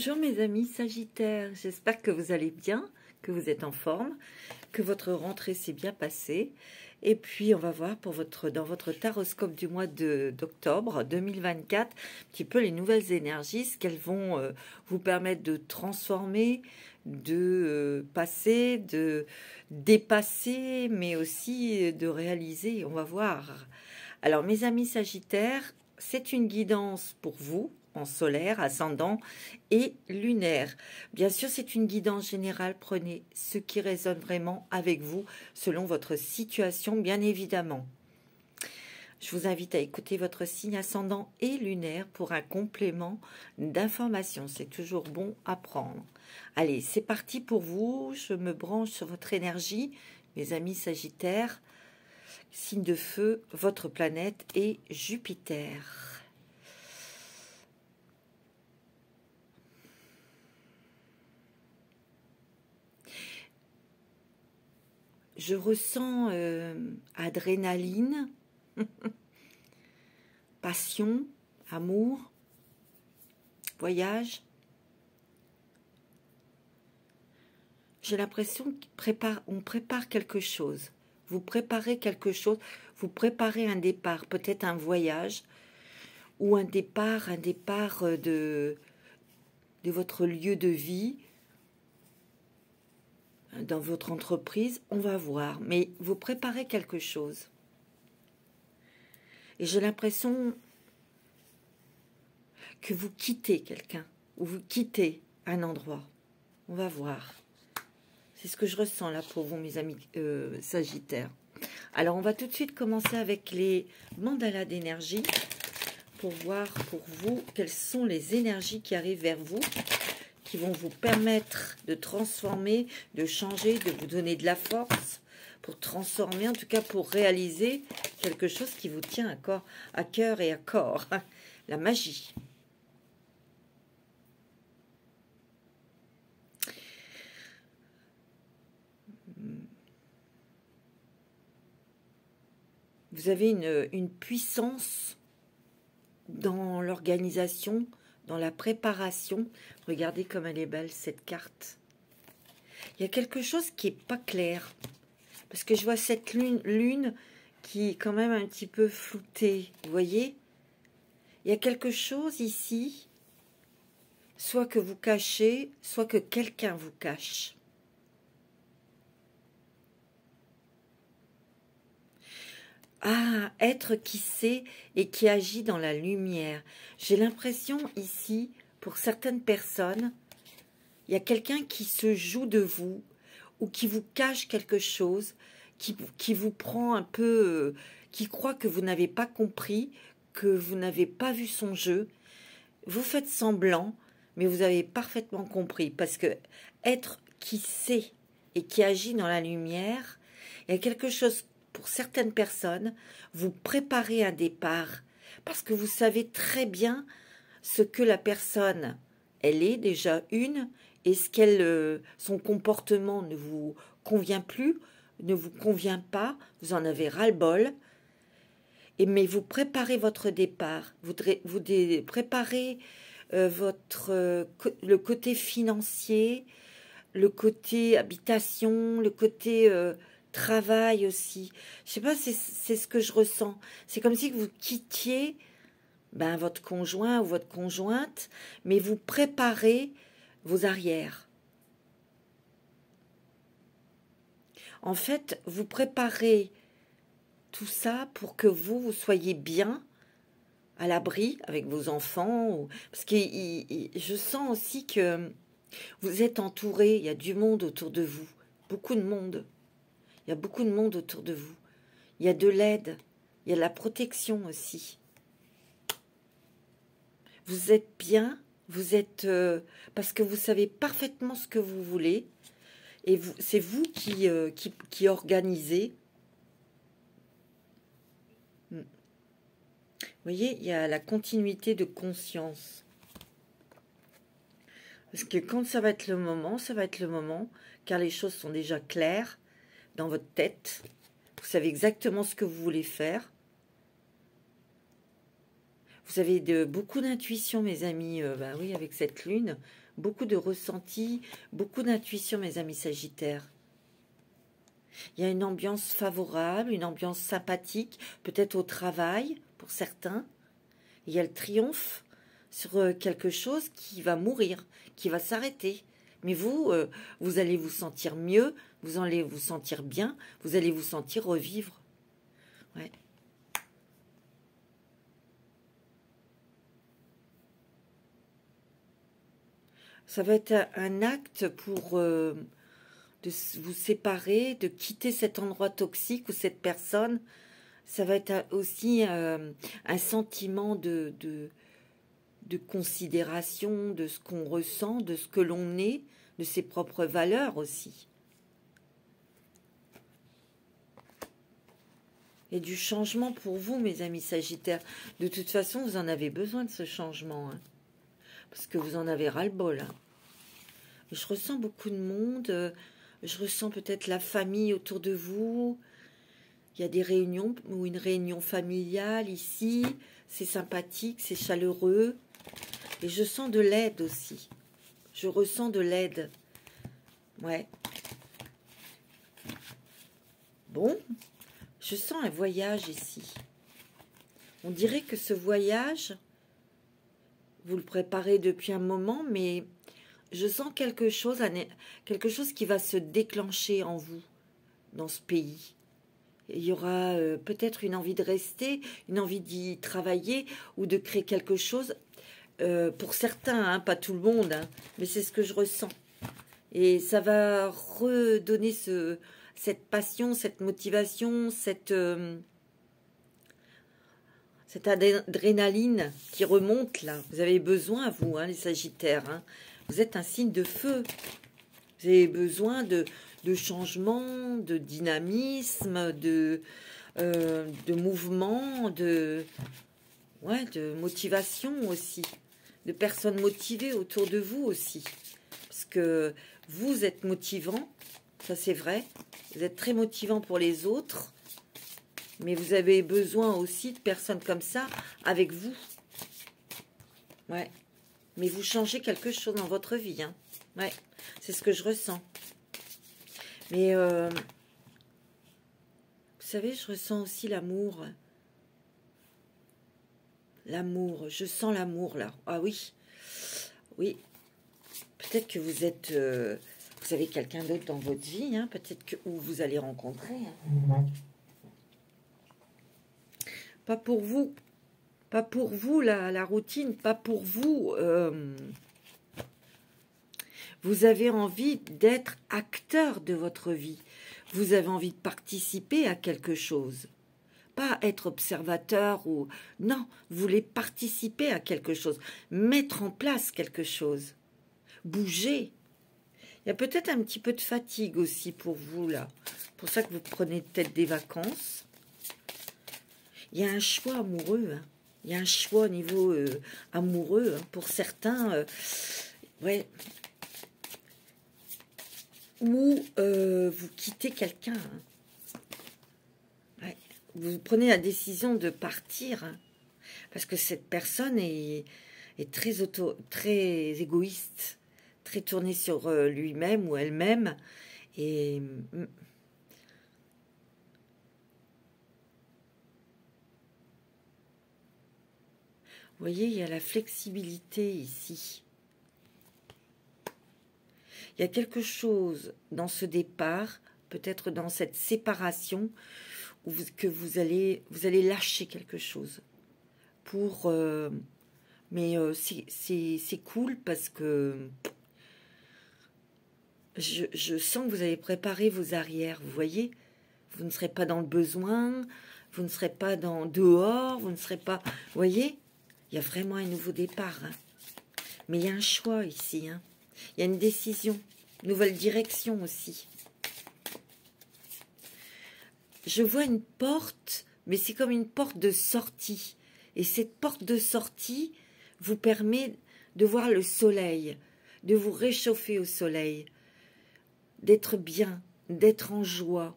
Bonjour mes amis Sagittaires, j'espère que vous allez bien, que vous êtes en forme, que votre rentrée s'est bien passée. Et puis on va voir pour dans votre taroscope du mois d'octobre 2024, un petit peu les nouvelles énergies, ce qu'elles vont vous permettre de transformer, de passer, de dépasser, mais aussi de réaliser. On va voir. Alors mes amis Sagittaires, c'est une guidance pour vous, en solaire, ascendant et lunaire. Bien sûr, c'est une guidance générale. Prenez ce qui résonne vraiment avec vous, selon votre situation, bien évidemment. Je vous invite à écouter votre signe ascendant et lunaire pour un complément d'information. C'est toujours bon à prendre. Allez, c'est parti pour vous. Je me branche sur votre énergie, mes amis Sagittaires. Signe de feu, votre planète est Jupiter. Je ressens adrénaline, passion, amour, voyage. J'ai l'impression qu'on prépare quelque chose. Vous préparez quelque chose, vous préparez un départ, peut-être un voyage ou un départ de votre lieu de vie, dans votre entreprise, on va voir. Mais vous préparez quelque chose. Et j'ai l'impression que vous quittez quelqu'un, ou vous quittez un endroit. On va voir. C'est ce que je ressens là pour vous, mes amis Sagittaires. Alors, on va tout de suite commencer avec les mandalas d'énergie pour voir pour vous quelles sont les énergies qui arrivent vers vous, qui vont vous permettre de transformer, de changer, de vous donner de la force pour transformer, en tout cas pour réaliser quelque chose qui vous tient à cœur et à corps, la magie. Vous avez une puissance dans l'organisation, dans la préparation. Regardez comme elle est belle, cette carte. Il y a quelque chose qui n'est pas clair. Parce que je vois cette lune qui est quand même un petit peu floutée. Vous voyez? Il y a quelque chose ici, soit que vous cachez, soit que quelqu'un vous cache. Ah, être qui sait et qui agit dans la lumière. J'ai l'impression ici, pour certaines personnes, il y a quelqu'un qui se joue de vous ou qui vous cache quelque chose, qui vous prend un peu, qui croit que vous n'avez pas compris, que vous n'avez pas vu son jeu. Vous faites semblant, mais vous avez parfaitement compris. Parce que être qui sait et qui agit dans la lumière, il y a quelque chose. Pour certaines personnes, vous préparez un départ parce que vous savez très bien ce que la personne, elle est déjà et son comportement ne vous convient plus, ne vous convient pas, vous en avez ras-le-bol, mais vous préparez votre départ, vous préparez le côté financier, le côté habitation, le côté travail aussi. Je sais pas, c'est ce que je ressens. C'est comme si vous quittiez votre conjoint ou votre conjointe, mais vous préparez vos arrières. En fait, vous préparez tout ça pour que vous soyez bien à l'abri avec vos enfants. Parce que je sens aussi que vous êtes entouré, il y a du monde autour de vous, beaucoup de monde. Il y a beaucoup de monde autour de vous. Il y a de l'aide, il y a de la protection aussi. Vous êtes bien, vous êtes parce que vous savez parfaitement ce que vous voulez et c'est vous qui organisez. Vous voyez, il y a la continuité de conscience. Parce que quand ça va être le moment, car les choses sont déjà claires dans votre tête. Vous savez exactement ce que vous voulez faire. Vous avez beaucoup d'intuition, mes amis. Oui, avec cette lune, beaucoup de ressenti, beaucoup d'intuition, mes amis Sagittaires. Il y a une ambiance favorable, une ambiance sympathique, peut-être au travail pour certains. Il y a le triomphe sur quelque chose qui va mourir, qui va s'arrêter. Mais vous, vous allez vous sentir mieux, vous allez vous sentir bien, vous allez vous sentir revivre. Ouais. Ça va être un acte pour de vous séparer, de quitter cet endroit toxique ou cette personne. Ça va être aussi un sentiment de considération de ce qu'on ressent, de ce que l'on est, de ses propres valeurs aussi. Et du changement pour vous, mes amis Sagittaires. De toute façon, vous en avez besoin de ce changement. Hein, parce que vous en avez ras-le-bol. Hein. Je ressens beaucoup de monde. Je ressens peut-être la famille autour de vous. Il y a des réunions ou une réunion familiale ici. C'est sympathique, c'est chaleureux. Et je sens de l'aide aussi. Je ressens de l'aide. Ouais. Bon. Je sens un voyage ici. On dirait que ce voyage, vous le préparez depuis un moment, mais je sens quelque chose qui va se déclencher en vous, dans ce pays. Il y aura peut-être une envie de rester, une envie d'y travailler ou de créer quelque chose. Pour certains, hein, pas tout le monde, hein, mais c'est ce que je ressens. Et ça va redonner cette passion, cette motivation, cette adrénaline qui remonte là. Vous avez besoin, vous, hein, les Sagittaires. Hein. Vous êtes un signe de feu. Vous avez besoin de changement, de dynamisme, de mouvement, de motivation aussi. De personnes motivées autour de vous aussi. Parce que vous êtes motivant, ça c'est vrai. Vous êtes très motivant pour les autres. Mais vous avez besoin aussi de personnes comme ça avec vous. Ouais. Mais vous changez quelque chose dans votre vie. Hein. Ouais. C'est ce que je ressens. Mais vous savez, je ressens aussi l'amour. L'amour. Je sens l'amour là. Ah oui. Oui. Peut-être que vous êtes... vous avez quelqu'un d'autre dans votre vie. Hein. Peut-être que ou vous allez rencontrer. Hein. Pas pour vous. Pas pour vous, la routine. Pas pour vous. Vous avez envie d'être acteur de votre vie. Vous avez envie de participer à quelque chose. Pas être observateur ou... Non, vous voulez participer à quelque chose. Mettre en place quelque chose. Bouger. Il y a peut-être un petit peu de fatigue aussi pour vous, là. Pour ça que vous prenez peut-être des vacances. Il y a un choix amoureux. Hein. Il y a un choix au niveau amoureux. Hein. Pour certains, ouais... Ou vous quittez quelqu'un. Hein. Ouais. Vous prenez la décision de partir. Hein, parce que cette personne est très égoïste. Très tournée sur lui-même ou elle-même. Et... Vous voyez, il y a la flexibilité ici. Il y a quelque chose dans ce départ, peut-être dans cette séparation, que vous allez lâcher quelque chose. Mais c'est cool parce que je sens que vous avez préparé vos arrières, vous voyez. Vous ne serez pas dans le besoin, vous ne serez pas dehors, vous ne serez pas... Vous voyez, il y a vraiment un nouveau départ. Hein. Mais il y a un choix ici, hein. Il y a une décision, une nouvelle direction aussi. Je vois une porte, mais c'est comme une porte de sortie. Et cette porte de sortie vous permet de voir le soleil, de vous réchauffer au soleil, d'être bien, d'être en joie,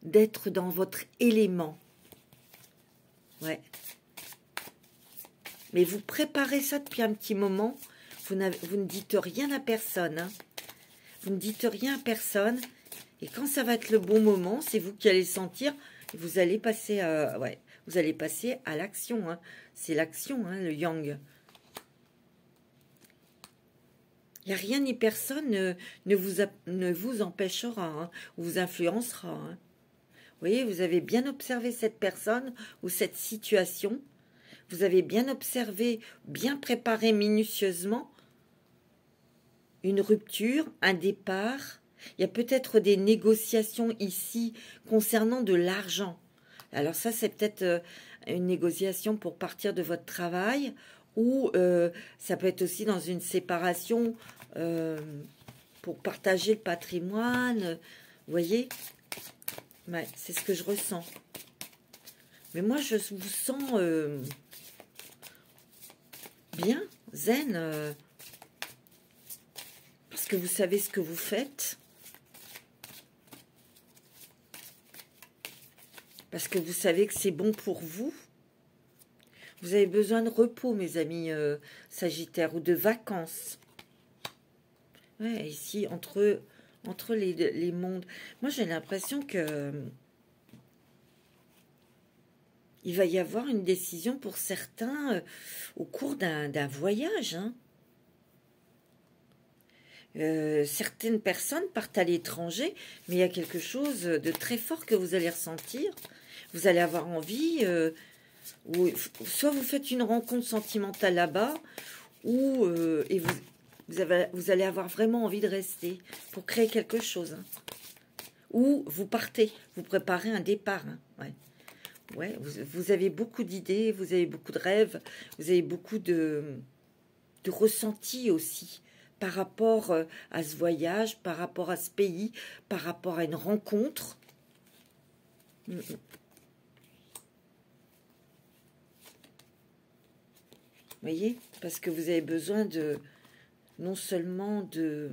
d'être dans votre élément. Ouais. Mais vous préparez ça depuis un petit moment. vous ne dites rien à personne. Hein. Vous ne dites rien à personne. Et quand ça va être le bon moment, c'est vous qui allez sentir. Vous allez passer à, ouais, vous allez passer à l'action. Hein. C'est l'action, hein, le yang. Il n'y a rien ni personne ne vous empêchera, hein, ou vous influencera. Hein. Vous voyez, vous avez bien observé cette personne ou cette situation. Vous avez bien observé, bien préparé minutieusement une rupture, un départ. Il y a peut-être des négociations ici concernant de l'argent. Alors ça, c'est peut-être une négociation pour partir de votre travail ou ça peut être aussi dans une séparation pour partager le patrimoine. Vous voyez? Ouais, c'est ce que je ressens. Mais moi, je vous sens bien, zen, parce que vous savez ce que vous faites. Parce que vous savez que c'est bon pour vous. Vous avez besoin de repos, mes amis Sagittaires, ou de vacances. Ouais, ici, entre les mondes. Moi, j'ai l'impression que il va y avoir une décision pour certains au cours d'un voyage. Hein. Certaines personnes partent à l'étranger, mais il y a quelque chose de très fort que vous allez ressentir. Vous allez avoir envie, soit vous faites une rencontre sentimentale là-bas, ou et vous allez avoir vraiment envie de rester pour créer quelque chose. Hein. Ou vous partez, vous préparez un départ. Hein. Ouais. Ouais, vous avez beaucoup d'idées, vous avez beaucoup de rêves, vous avez beaucoup de ressentis aussi par rapport à ce voyage, par rapport à ce pays, par rapport à une rencontre. Vous voyez? Parce que vous avez besoin de non seulement de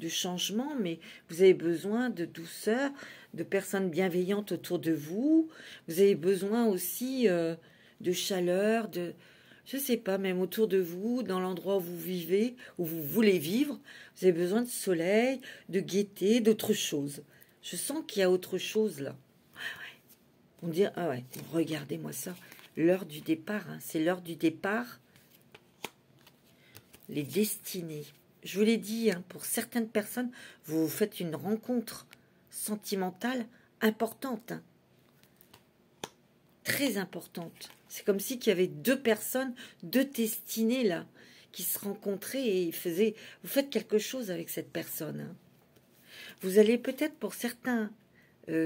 changement, mais vous avez besoin de douceur, de personnes bienveillantes autour de vous. Vous avez besoin aussi de chaleur, je sais pas, même autour de vous, dans l'endroit où vous vivez, où vous voulez vivre. Vous avez besoin de soleil, de gaieté, d'autre chose. Je sens qu'il y a autre chose là. On dit, ah ouais, regardez-moi ça. L'heure du départ, hein, c'est l'heure du départ. Les destinées. Je vous l'ai dit, hein, pour certaines personnes, vous faites une rencontre sentimentale importante. Hein. Très importante. C'est comme si il y avait deux personnes, deux destinées là, qui se rencontraient et vous faites quelque chose avec cette personne. Hein. Vous allez peut-être, pour certains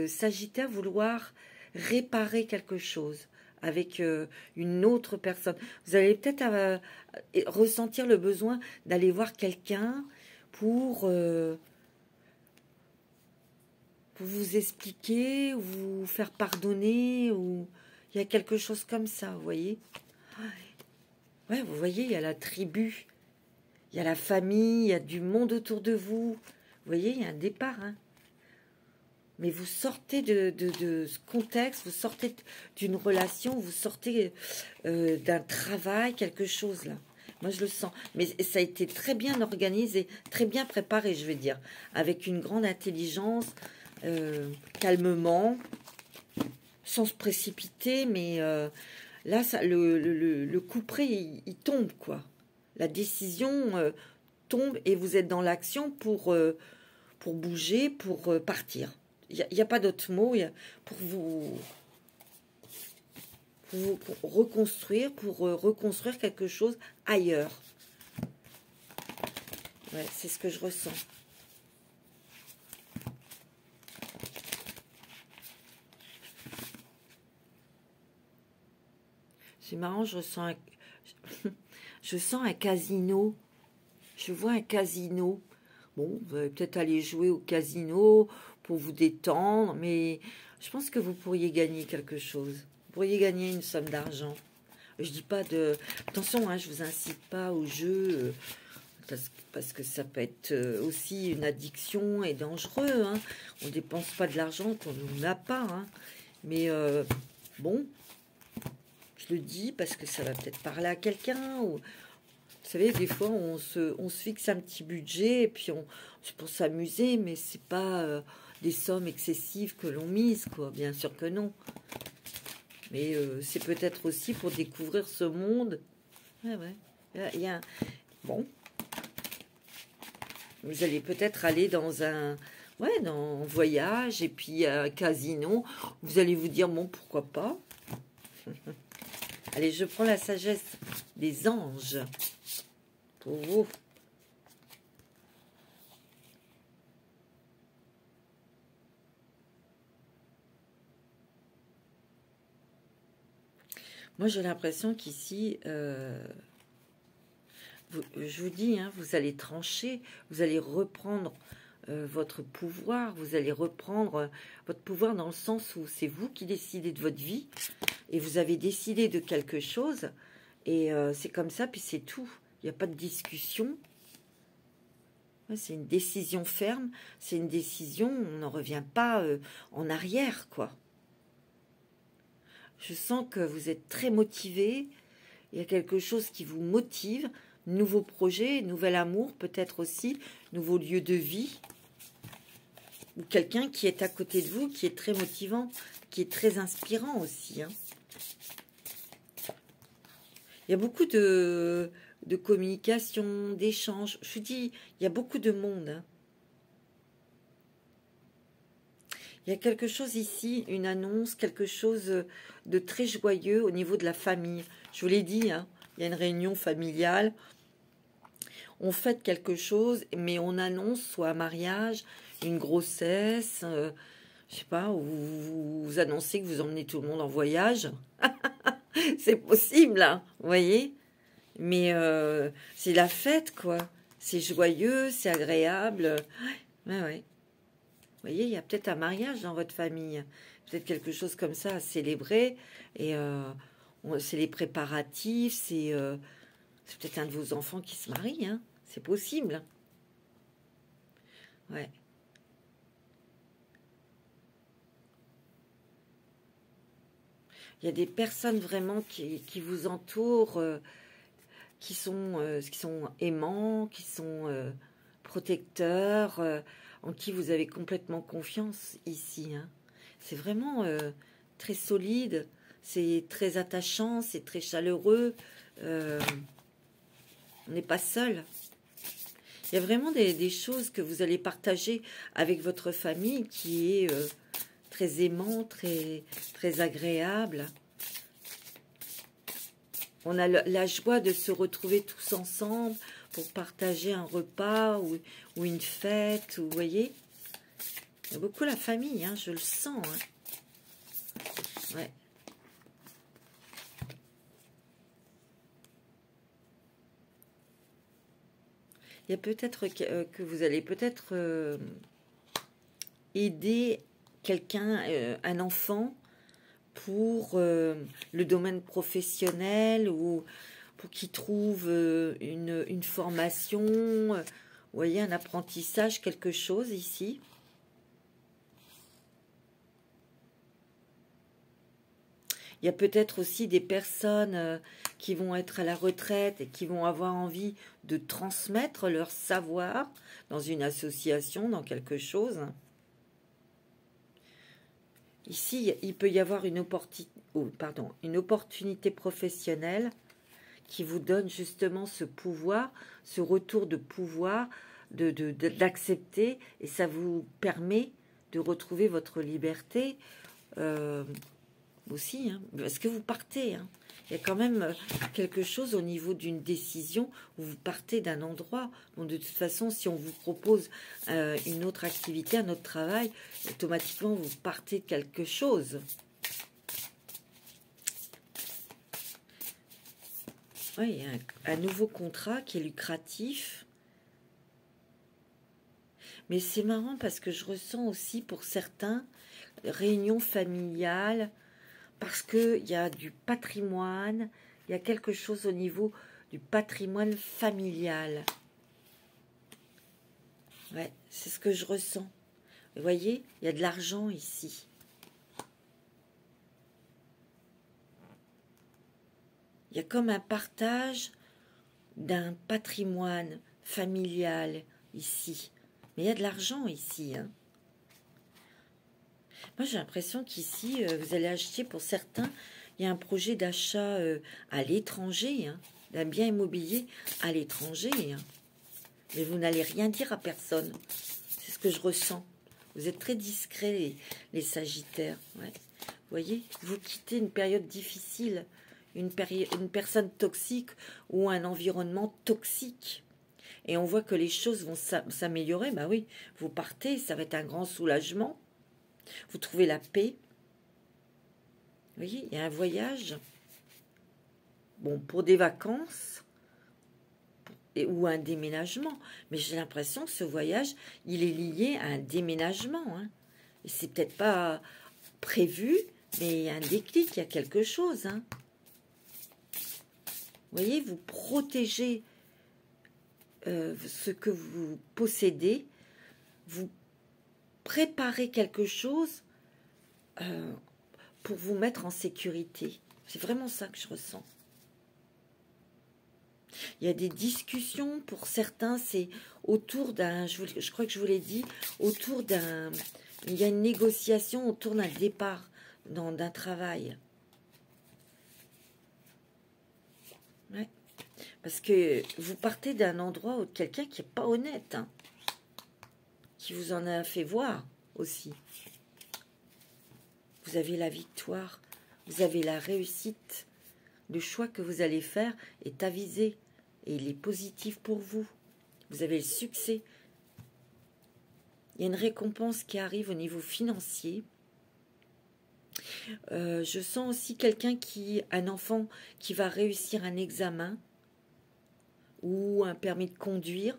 Sagittaires, vouloir réparer quelque chose avec une autre personne. Vous allez peut-être ressentir le besoin d'aller voir quelqu'un pour vous expliquer, vous faire pardonner, ou il y a quelque chose comme ça, vous voyez. Ouais, vous voyez, il y a la tribu, il y a la famille, il y a du monde autour de vous. Vous voyez, il y a un départ, hein. Mais vous sortez de ce contexte, vous sortez d'une relation, vous sortez d'un travail, quelque chose là. Moi, je le sens. Mais ça a été très bien organisé, très bien préparé, je veux dire. Avec une grande intelligence, calmement, sans se précipiter. Mais là, ça, le coup près, il tombe, quoi. La décision tombe et vous êtes dans l'action pour bouger, pour partir. Il n'y a pas d'autre mot pour vous reconstruire, pour reconstruire quelque chose ailleurs. Ouais, c'est ce que je ressens. C'est marrant, je sens un casino. Je vois un casino. Bon, vous allez peut-être aller jouer au casino pour vous détendre, mais je pense que vous pourriez gagner quelque chose. Vous pourriez gagner une somme d'argent. Je dis pas de... Attention, hein, je vous incite pas au jeu, parce que ça peut être aussi une addiction et dangereux. Hein. On ne dépense pas de l'argent qu'on n'a pas. Hein. Mais bon, je le dis parce que ça va peut-être parler à quelqu'un. Ou... Vous savez, des fois, on se fixe un petit budget et puis c'est pour s'amuser, mais c'est pas des sommes excessives que l'on mise, quoi. Bien sûr que non. Mais c'est peut-être aussi pour découvrir ce monde. Ouais, ouais. Bon. Vous allez peut-être aller dans un voyage et puis un casino. Vous allez vous dire, bon, pourquoi pas. Allez, je prends la sagesse des anges pour vous. Moi, j'ai l'impression qu'ici, je vous dis, hein, vous allez trancher, vous allez reprendre votre pouvoir, vous allez reprendre votre pouvoir dans le sens où c'est vous qui décidez de votre vie et vous avez décidé de quelque chose et c'est comme ça, puis c'est tout. Il n'y a pas de discussion. Ouais, c'est une décision ferme, c'est une décision, on n'en revient pas en arrière, quoi. Je sens que vous êtes très motivé, il y a quelque chose qui vous motive, nouveau projet, nouvel amour, peut-être aussi, nouveau lieu de vie, ou quelqu'un qui est à côté de vous, qui est très motivant, qui est très inspirant aussi. Hein. Il y a beaucoup de communication, d'échanges. Je vous dis, il y a beaucoup de monde. Hein. Il y a quelque chose ici, une annonce, quelque chose de très joyeux au niveau de la famille. Je vous l'ai dit, hein, il y a une réunion familiale. On fête quelque chose, mais on annonce soit un mariage, une grossesse, je sais pas, ou vous annoncez que vous emmenez tout le monde en voyage. C'est possible, hein, vous voyez. Mais c'est la fête, quoi. C'est joyeux, c'est agréable. Ouais, ouais. Vous voyez, il y a peut-être un mariage dans votre famille. Peut-être quelque chose comme ça à célébrer. Et c'est les préparatifs, c'est peut-être un de vos enfants qui se marie. Hein. C'est possible. Ouais. Il y a des personnes vraiment qui vous entourent, qui sont aimants, qui sont protecteurs, en qui vous avez complètement confiance ici. Hein. C'est vraiment très solide, c'est très attachant, c'est très chaleureux. On n'est pas seul. Il y a vraiment des choses que vous allez partager avec votre famille qui est très aimant, très, très agréable. On a la joie de se retrouver tous ensemble pour partager un repas ou une fête, vous voyez. Il y a beaucoup la famille, hein, je le sens. Hein. Ouais. Il y a peut-être que vous allez peut-être aider quelqu'un, un enfant, pour le domaine professionnel ou pour qu'il trouve une formation, vous voyez, un apprentissage, quelque chose ici. Il y a peut-être aussi des personnes qui vont être à la retraite et qui vont avoir envie de transmettre leur savoir dans une association, dans quelque chose. Ici, il peut y avoir une opportunité professionnelle qui vous donne justement ce pouvoir, ce retour de pouvoir, d'accepter, et ça vous permet de retrouver votre liberté aussi, hein, parce que vous partez. Hein. Il y a quand même quelque chose au niveau d'une décision où vous partez d'un endroit. Bon, de toute façon, si on vous propose une autre activité, un autre travail, automatiquement, vous partez de quelque chose. Oui, il y a un nouveau contrat qui est lucratif. Mais c'est marrant parce que je ressens aussi pour certains réunions familiales, parce qu'il y a du patrimoine, il y a quelque chose au niveau du patrimoine familial. Ouais, c'est ce que je ressens. Vous voyez, il y a de l'argent ici. Il y a comme un partage d'un patrimoine familial ici. Mais il y a de l'argent ici. Hein. Moi, j'ai l'impression qu'ici, vous allez acheter, pour certains, il y a un projet d'achat à l'étranger, hein, d'un bien immobilier à l'étranger. Hein. Mais vous n'allez rien dire à personne. C'est ce que je ressens. Vous êtes très discrets, les Sagittaires. Ouais. Vous voyez, vous quittez une période difficile, une personne toxique ou un environnement toxique. Et on voit que les choses vont s'améliorer. Ben oui, vous partez, ça va être un grand soulagement. Vous trouvez la paix. Vous voyez, il y a un voyage. Bon, pour des vacances ou un déménagement. Mais j'ai l'impression que ce voyage, il est lié à un déménagement. Hein. Et c'est peut-être pas prévu, mais il y a un déclic, il y a quelque chose. Hein. Vous voyez, vous protégez ce que vous possédez, vous préparez quelque chose pour vous mettre en sécurité. C'est vraiment ça que je ressens. Il y a des discussions, pour certains, c'est autour d'un, je crois que je vous l'ai dit, autour d'un, il y a une négociation autour d'un départ, d'un travail. Ouais. Parce que vous partez d'un endroit où quelqu'un qui n'est pas honnête, hein, qui vous en a fait voir aussi. Vous avez la victoire, vous avez la réussite. Le choix que vous allez faire est avisé et il est positif pour vous. Vous avez le succès. Il y a une récompense qui arrive au niveau financier. Je sens aussi un enfant qui va réussir un examen ou un permis de conduire.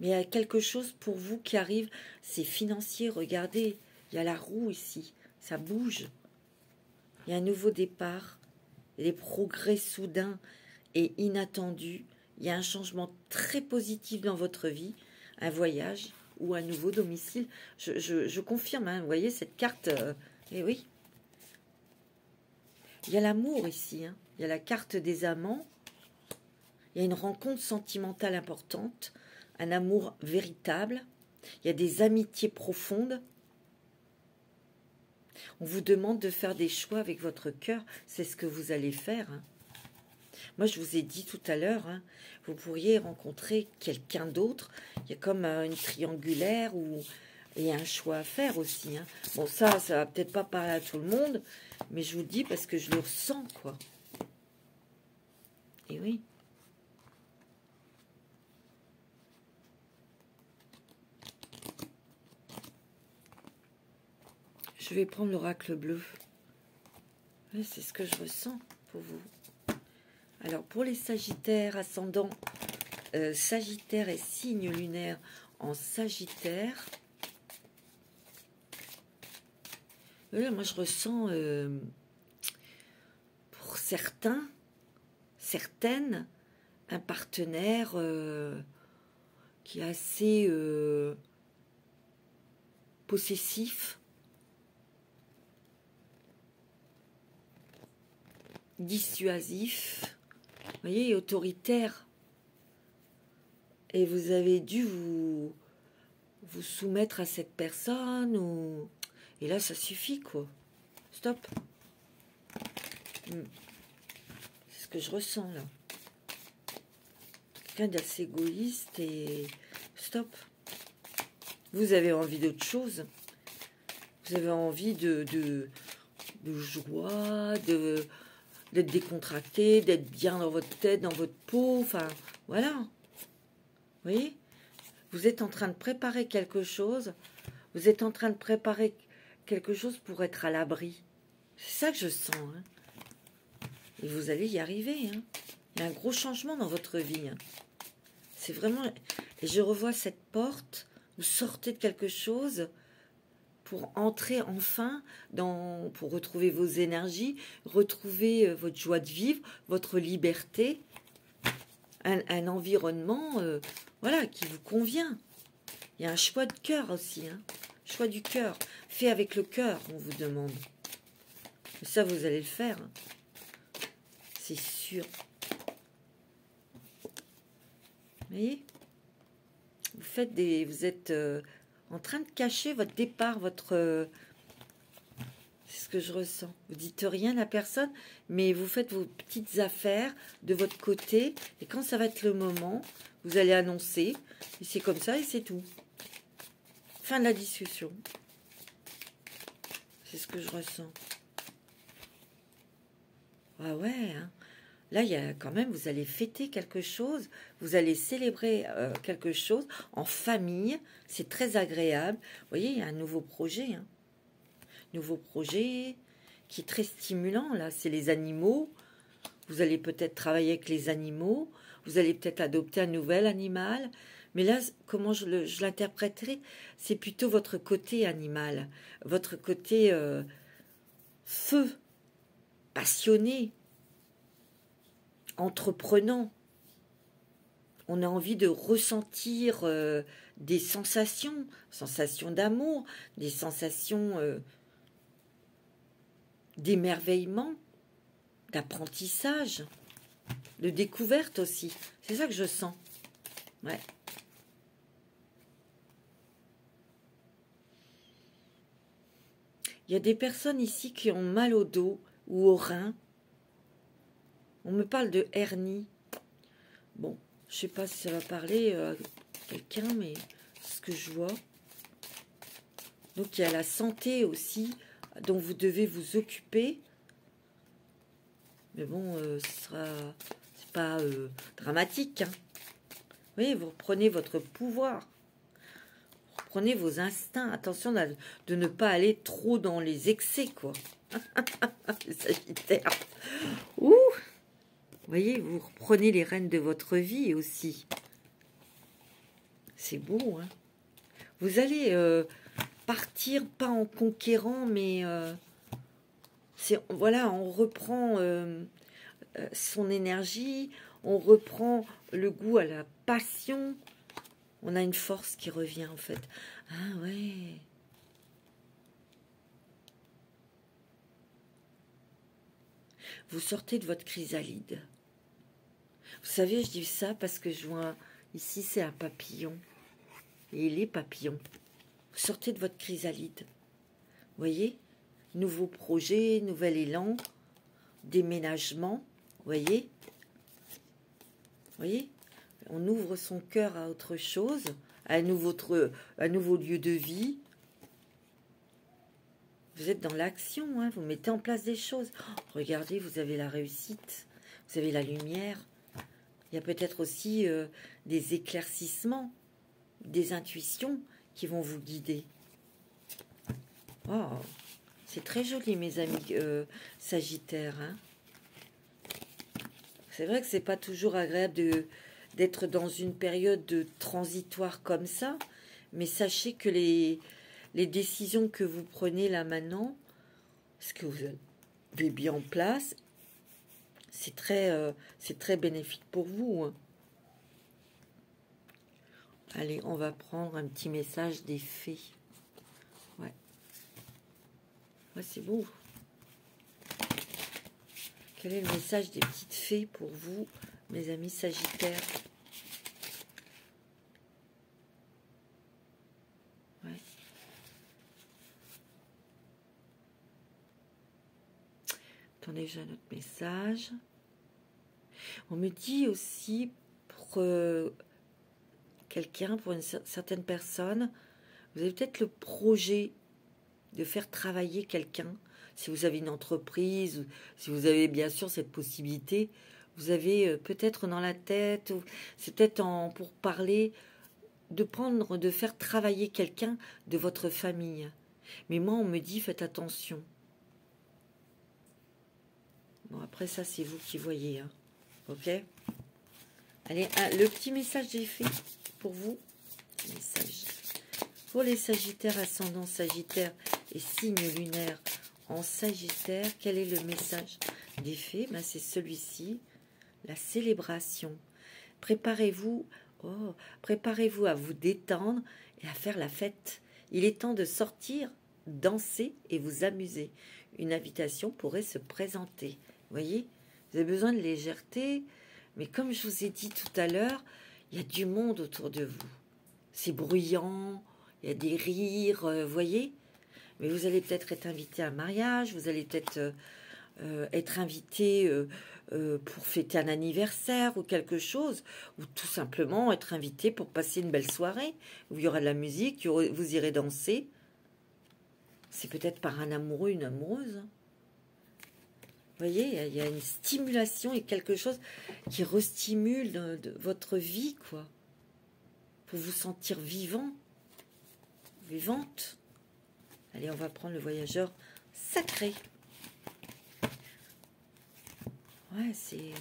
Mais il y a quelque chose pour vous qui arrive, c'est financier. Regardez, il y a la roue ici, ça bouge. Il y a un nouveau départ, des progrès soudains et inattendus. Il y a un changement très positif dans votre vie, un voyage ou un nouveau domicile. Je confirme, hein, vous voyez cette carte, eh oui. Il y a l'amour ici, hein. Il y a la carte des amants. Il y a une rencontre sentimentale importante, un amour véritable. Il y a des amitiés profondes. On vous demande de faire des choix avec votre cœur. C'est ce que vous allez faire. Hein. Moi, je vous ai dit tout à l'heure, hein, vous pourriez rencontrer quelqu'un d'autre. Il y a comme une triangulaire où il y a un choix à faire aussi. Hein. Bon, ça va peut-être pas parler à tout le monde, mais je vous le dis parce que je le ressens, quoi. Et oui. Je vais prendre l'oracle bleu. Oui, c'est ce que je ressens pour vous. Alors, pour les Sagittaires, ascendant Sagittaire et signe lunaire en Sagittaire, oui, moi je ressens pour certaines, un partenaire qui est assez possessif, dissuasif, vous voyez, autoritaire. Et vous avez dû vous soumettre à cette personne, et là, ça suffit, quoi. Stop. C'est ce que je ressens, là. Quelqu'un d'assez égoïste et... Stop. Vous avez envie d'autre chose. Vous avez envie de joie, d'être décontracté, d'être bien dans votre tête, dans votre peau, enfin, voilà. Vous voyez? Vous êtes en train de préparer quelque chose. Vous êtes en train de préparer quelque chose pour être à l'abri. C'est ça que je sens. Hein. Et vous allez y arriver. Hein. Il y a un gros changement dans votre vie. Hein. C'est vraiment... Et je revois cette porte. Vous sortez de quelque chose pour entrer enfin pour retrouver vos énergies, retrouver votre joie de vivre, votre liberté, un environnement voilà, qui vous convient. Il y a un choix de cœur aussi, hein. Choix du cœur, fait avec le cœur, on vous demande. Et ça, vous allez le faire, hein. C'est sûr. Vous voyez? Vous êtes en train de cacher votre départ, c'est ce que je ressens. Vous dites rien à personne, mais vous faites vos petites affaires de votre côté. Et quand ça va être le moment, vous allez annoncer. Et c'est comme ça et c'est tout. Fin de la discussion. C'est ce que je ressens. Ah ouais, hein. Là, il y a quand même, vous allez fêter quelque chose, vous allez célébrer quelque chose en famille. C'est très agréable. Vous voyez, il y a un nouveau projet, hein. Nouveau projet qui est très stimulant, là. C'est les animaux. Vous allez peut-être travailler avec les animaux. Vous allez peut-être adopter un nouvel animal. Mais là, comment je l'interpréterai? C'est plutôt votre côté animal. Votre côté feu, passionné, entreprenant. On a envie de ressentir des sensations, sensations d'amour, des sensations d'émerveillement, d'apprentissage, de découverte aussi. C'est ça que je sens. Ouais. Il y a des personnes ici qui ont mal au dos ou au rein. On me parle de hernie. Bon, je ne sais pas si ça va parler à quelqu'un, mais c'est ce que je vois. Donc, il y a la santé aussi, dont vous devez vous occuper. Mais bon, c'est pas dramatique, hein. Vous voyez, vous reprenez votre pouvoir. Vous reprenez vos instincts. Attention de ne pas aller trop dans les excès, quoi. Les Sagittaires. Ouh! Vous voyez, vous reprenez les rênes de votre vie aussi. C'est beau, hein? Vous allez partir, pas en conquérant, mais voilà, on reprend son énergie, on reprend le goût à la passion. On a une force qui revient, en fait. Ah ouais. Vous sortez de votre chrysalide. Vous savez, je dis ça parce que je vois, ici, c'est un papillon. Et il est papillon. Vous sortez de votre chrysalide. Vous voyez? Nouveau projet, nouvel élan, déménagement. Vous voyez? Vous voyez? On ouvre son cœur à autre chose, à un nouveau lieu de vie. Vous êtes dans l'action, hein, vous mettez en place des choses. Oh, regardez, vous avez la réussite, vous avez la lumière. Il y a peut-être aussi des éclaircissements, des intuitions qui vont vous guider. Oh, c'est très joli, mes amis Sagittaires, hein. C'est vrai que c'est pas toujours agréable d'être dans une période de transitoire comme ça, mais sachez que les décisions que vous prenez là maintenant, ce que vous avez bien en place, c'est très bénéfique pour vous, hein. Allez, on va prendre un petit message des fées. Ouais. Ouais, c'est beau. Quel est le message des petites fées pour vous, mes amis Sagittaires? Ouais. Attendez, j'ai un autre message. On me dit aussi pour quelqu'un, pour une certaine personne, vous avez peut-être le projet de faire travailler quelqu'un. Si vous avez une entreprise, ou si vous avez bien sûr cette possibilité, vous avez peut-être dans la tête, c'est peut-être pour parler, de faire travailler quelqu'un de votre famille. Mais moi, on me dit, faites attention. Bon, après ça, c'est vous qui voyez, hein. Ok? Allez, le petit message j'ai fait pour vous. Message. Pour les Sagittaires, ascendant Sagittaire et signe lunaire en Sagittaire, quel est le message des fées? Ben, c'est celui-ci, la célébration. Préparez-vous à vous détendre et à faire la fête. Il est temps de sortir, danser et vous amuser. Une invitation pourrait se présenter. Vous voyez, vous avez besoin de légèreté, mais comme je vous ai dit tout à l'heure, Il y a du monde autour de vous. C'est bruyant, il y a des rires, voyez. Mais vous allez peut-être être invité à un mariage, vous allez peut-être être invité pour fêter un anniversaire ou quelque chose, ou tout simplement être invité pour passer une belle soirée, où il y aura de la musique, vous irez danser. C'est peut-être par un amoureux, une amoureuse. Vous voyez, il y a une stimulation et quelque chose qui restimule de votre vie, quoi. Pour vous sentir vivant, vivante. Allez, on va prendre le voyageur sacré. Ouais, c'est...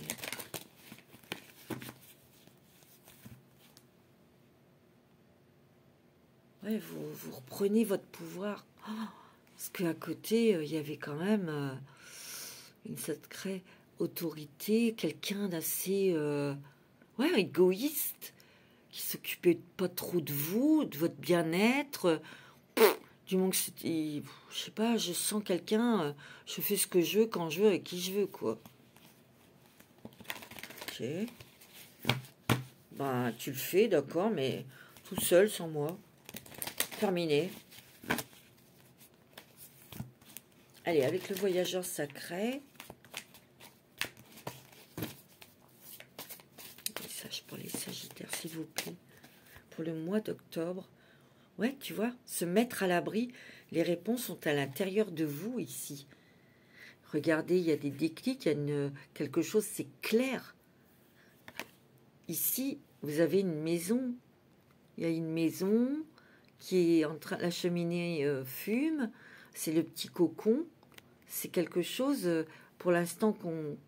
Ouais, vous reprenez votre pouvoir. Oh, parce qu'à côté, il y avait quand même une sacrée autorité, quelqu'un d'assez ouais, égoïste, qui s'occupait pas trop de vous, de votre bien-être. Du moment que c'était... Je sais pas, je sens quelqu'un, je fais ce que je veux, quand je veux, avec qui je veux, quoi. Ok. Ben, tu le fais, d'accord, mais tout seul, sans moi. Terminé. Allez, avec le voyageur sacré. Message pour les sagittaires, s'il vous plaît. Pour le mois d'octobre. Ouais, tu vois, se mettre à l'abri. Les réponses sont à l'intérieur de vous, ici. Regardez, il y a des déclics, il y a quelque chose, c'est clair. Ici, vous avez une maison. Il y a une maison qui est en train... La cheminée fume. C'est le petit cocon. C'est quelque chose, pour l'instant,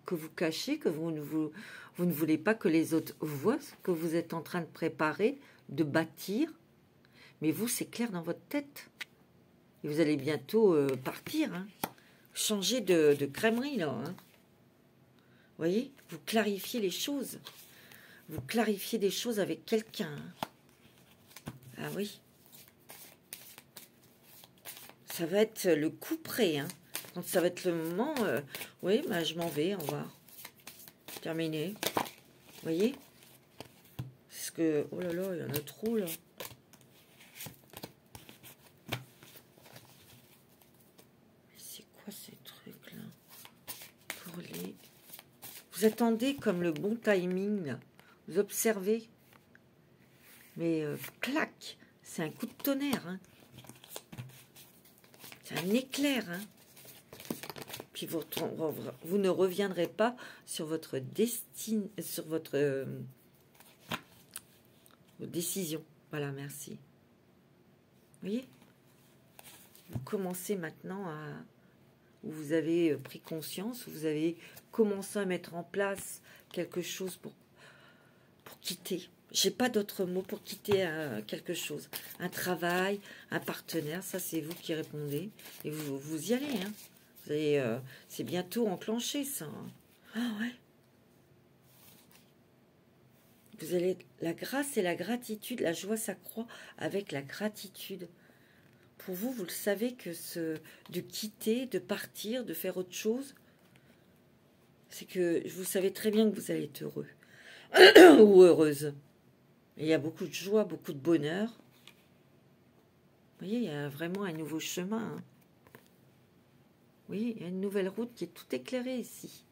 que vous cachez, que vous ne voulez pas que les autres voient, ce que vous êtes en train de préparer, de bâtir. Mais vous, c'est clair dans votre tête. Et vous allez bientôt partir. Hein. Changer de crèmerie, là. Hein. Vous voyez, vous clarifiez les choses. Vous clarifiez des choses avec quelqu'un. Hein. Ah oui. Ça va être le coup près. Hein. Donc ça va être le moment... oui, bah, je m'en vais, au revoir. Terminé. Vous voyez? Parce que... Oh là là, il y en a trop, là. Mais c'est quoi ces trucs-là? Pour les... Vous attendez comme le bon timing, là. Vous observez. Mais clac, c'est un coup de tonnerre. Hein. C'est un éclair. Hein. Puis vous ne reviendrez pas sur votre destin, sur votre décision. Voilà, merci. Vous voyez? Vous commencez maintenant à... Vous avez pris conscience, vous avez commencé à mettre en place quelque chose pour quitter. J'ai pas d'autre mot pour quitter quelque chose. Un travail, un partenaire, ça c'est vous qui répondez. Et vous y allez. Hein. C'est bientôt enclenché, ça. Hein. Ah ouais. Vous allez... La grâce et la gratitude, la joie s'accroît avec la gratitude. Pour vous, vous le savez que de quitter, de partir, de faire autre chose, c'est que vous savez très bien que vous allez être heureux ou heureuse. Et il y a beaucoup de joie, beaucoup de bonheur. Vous voyez, il y a vraiment un nouveau chemin. Hein. Oui, il y a une nouvelle route qui est tout éclairée ici.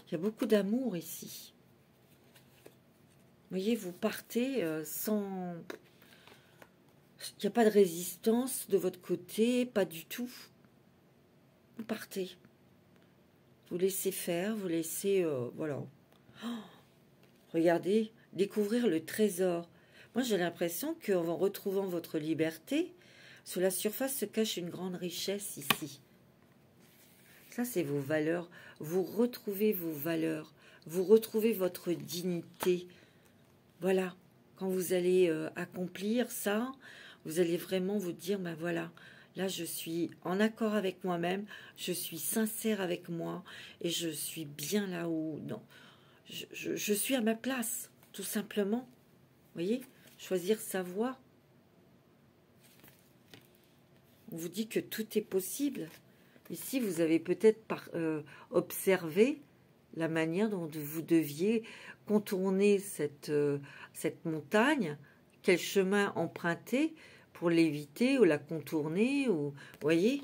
Il y a beaucoup d'amour ici. Vous voyez, vous partez sans... Il n'y a pas de résistance de votre côté, pas du tout. Vous partez. Vous laissez faire, vous laissez... voilà. Oh, regardez, découvrir le trésor. Moi, j'ai l'impression qu'en retrouvant votre liberté, sous la surface se cache une grande richesse ici. Ça, c'est vos valeurs. Vous retrouvez vos valeurs. Vous retrouvez votre dignité. Voilà. Quand vous allez accomplir ça, vous allez vraiment vous dire, ben voilà, là, je suis en accord avec moi-même, je suis sincère avec moi et je suis bien là où... Non, je suis à ma place, tout simplement. Vous voyez, choisir sa voie. On vous dit que tout est possible. Ici, vous avez peut-être observé la manière dont vous deviez contourner cette montagne, quel chemin emprunter pour l'éviter ou la contourner, ou voyez,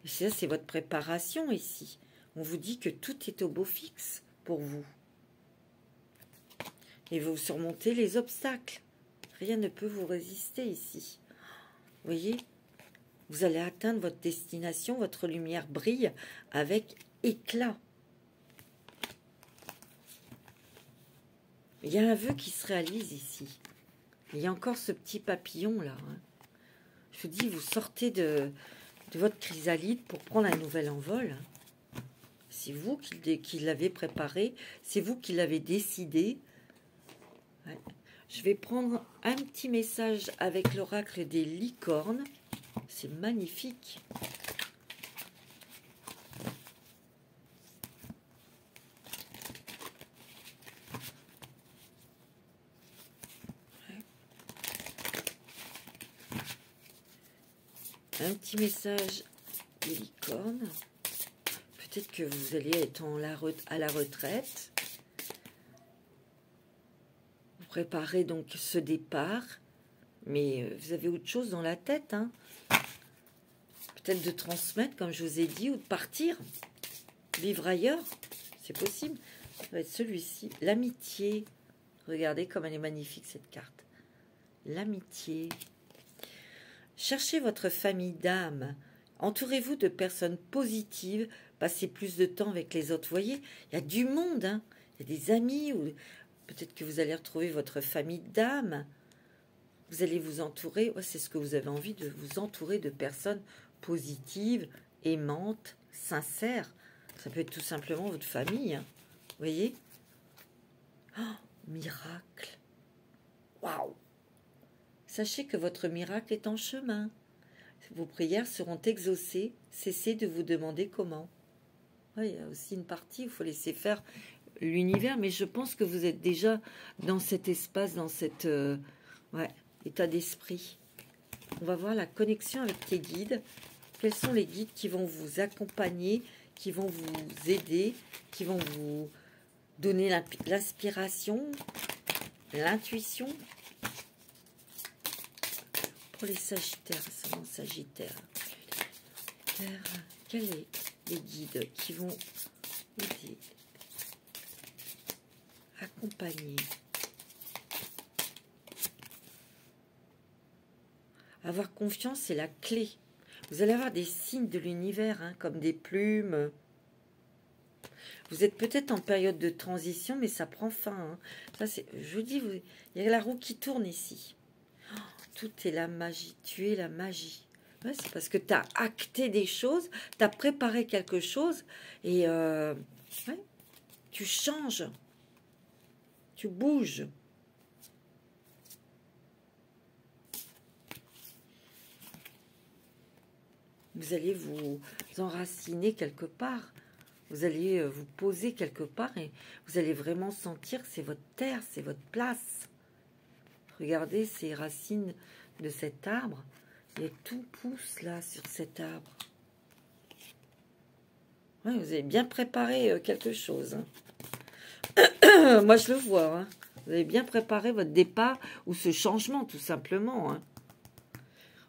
ça c'est votre préparation ici. On vous dit que tout est au beau fixe pour vous. Et vous surmontez les obstacles. Rien ne peut vous résister ici. Vous voyez, vous allez atteindre votre destination, votre lumière brille avec éclat. Il y a un vœu qui se réalise ici. Il y a encore ce petit papillon là. Hein. Je vous dis, vous sortez de votre chrysalide pour prendre un nouvel envol. Hein. C'est vous qui l'avez préparé, c'est vous qui l'avez décidé. Ouais. Je vais prendre un petit message avec l'oracle des licornes. C'est magnifique. Un petit message des licornes. Peut-être que vous allez être à la retraite. Vous préparez donc ce départ. Mais vous avez autre chose dans la tête. Hein. Peut-être de transmettre, comme je vous ai dit, ou de partir. Vivre ailleurs. C'est possible. Ça va être celui-ci. L'amitié. Regardez comme elle est magnifique cette carte. L'amitié. Cherchez votre famille d'âme. Entourez-vous de personnes positives. Passez plus de temps avec les autres. Vous voyez, il y a du monde. Hein. Il y a des amis. Ou peut-être que vous allez retrouver votre famille d'âme. Vous allez vous entourer. Ouais, c'est ce que vous avez envie, de vous entourer de personnes positives, aimantes, sincères. Ça peut être tout simplement votre famille. Hein. Vous voyez? Oh, miracle. Waouh! Sachez que votre miracle est en chemin. Vos prières seront exaucées. Cessez de vous demander comment. Ouais, il y a aussi une partie où il faut laisser faire l'univers, mais je pense que vous êtes déjà dans cet espace, dans cet état d'esprit. On va voir la connexion avec tes guides. Quels sont les guides qui vont vous accompagner, qui vont vous aider, qui vont vous donner l'inspiration, l'intuition. Pour les Sagittaires, ascendant Sagittaire, quels sont les guides qui vont aider, accompagner, avoir confiance, c'est la clé. Vous allez avoir des signes de l'univers, hein, comme des plumes. Vous êtes peut-être en période de transition, mais ça prend fin. Hein. Ça, je vous dis, il y a la roue qui tourne ici. Tout est la magie, tu es la magie. Ouais, c'est parce que tu as acté des choses, tu as préparé quelque chose et tu changes, tu bouges. Vous allez vous enraciner quelque part, vous allez vous poser quelque part et vous allez vraiment sentir que c'est votre terre, c'est votre place. Regardez ces racines de cet arbre. Et tout pousse là sur cet arbre. Ouais, vous avez bien préparé quelque chose. Hein. Moi, je le vois. Hein. Vous avez bien préparé votre départ ou ce changement, tout simplement. Hein.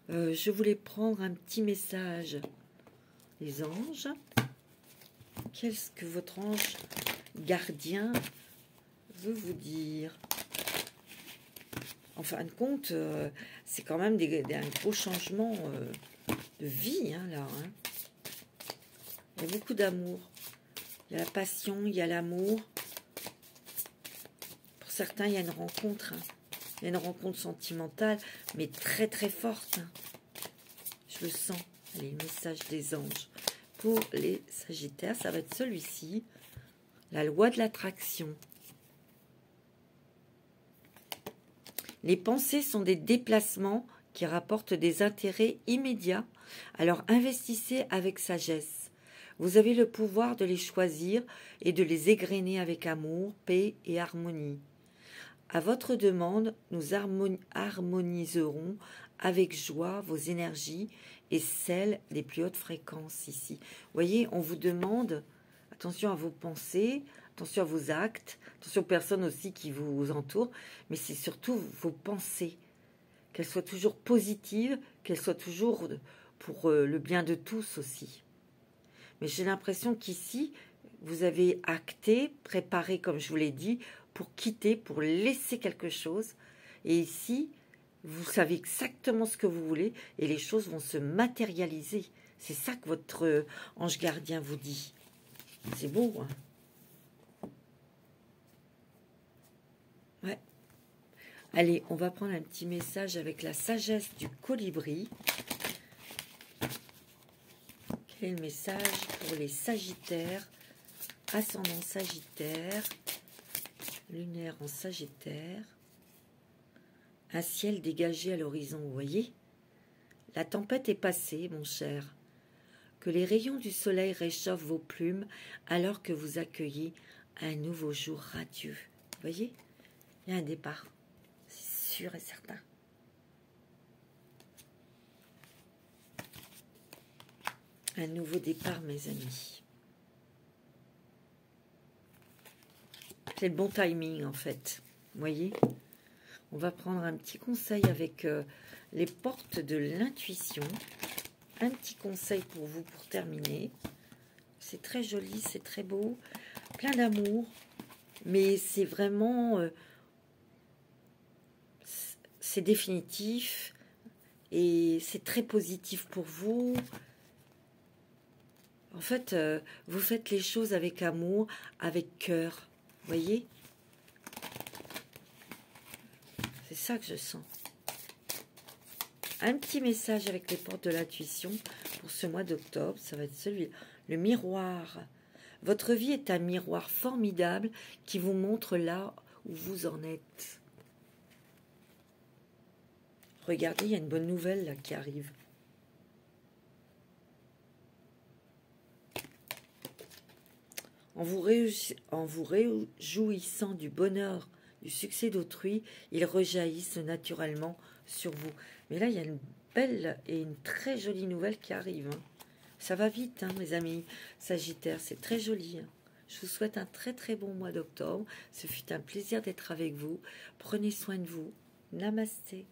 Je voulais prendre un petit message. Les anges. Qu'est-ce que votre ange gardien veut vous dire ? En fin de compte, c'est quand même un gros changement de vie, hein, là. Hein. Il y a beaucoup d'amour. Il y a la passion, il y a l'amour. Pour certains, il y a une rencontre. Hein. Il y a une rencontre sentimentale, mais très très forte. Hein. Je le sens. Allez, le message des anges. Pour les Sagittaires, ça va être celui-ci. La loi de l'attraction. Les pensées sont des déplacements qui rapportent des intérêts immédiats, alors investissez avec sagesse. Vous avez le pouvoir de les choisir et de les égrener avec amour, paix et harmonie. À votre demande, nous harmoniserons avec joie vos énergies et celles des plus hautes fréquences ici. Vous voyez, on vous demande attention à vos pensées, attention à vos actes, attention aux personnes aussi qui vous entourent, mais c'est surtout vos pensées, qu'elles soient toujours positives, qu'elles soient toujours pour le bien de tous aussi. Mais j'ai l'impression qu'ici, vous avez acté, préparé, comme je vous l'ai dit, pour quitter, pour laisser quelque chose. Et ici, vous savez exactement ce que vous voulez et les choses vont se matérialiser. C'est ça que votre ange gardien vous dit. C'est beau, hein? Ouais. Allez, on va prendre un petit message avec la sagesse du colibri. Quel est le message pour les Sagittaires, ascendant Sagittaire, lunaire en Sagittaire, un ciel dégagé à l'horizon, vous voyez? La tempête est passée, mon cher. Que les rayons du soleil réchauffent vos plumes alors que vous accueillez un nouveau jour radieux. Vous voyez? Il y a un départ, c'est sûr et certain. Un nouveau départ, mes amis. C'est le bon timing, en fait. Vous voyez? On va prendre un petit conseil avec les portes de l'intuition. Un petit conseil pour vous pour terminer. C'est très joli, c'est très beau. Plein d'amour. Mais c'est vraiment... c'est définitif. Et c'est très positif pour vous. En fait, vous faites les choses avec amour, avec cœur. Vous voyez? C'est ça que je sens. Un petit message avec les portes de l'intuition pour ce mois d'octobre. Ça va être celui-là. Le miroir. Votre vie est un miroir formidable qui vous montre là où vous en êtes. Regardez, il y a une bonne nouvelle là qui arrive. En vous réjouissant du bonheur, du succès d'autrui, ils rejaillissent naturellement sur vous. Mais là, il y a une belle et une très jolie nouvelle qui arrive. Hein. Ça va vite, hein, mes amis Sagittaires, c'est très joli. Hein. Je vous souhaite un très très bon mois d'octobre. Ce fut un plaisir d'être avec vous. Prenez soin de vous. Namasté.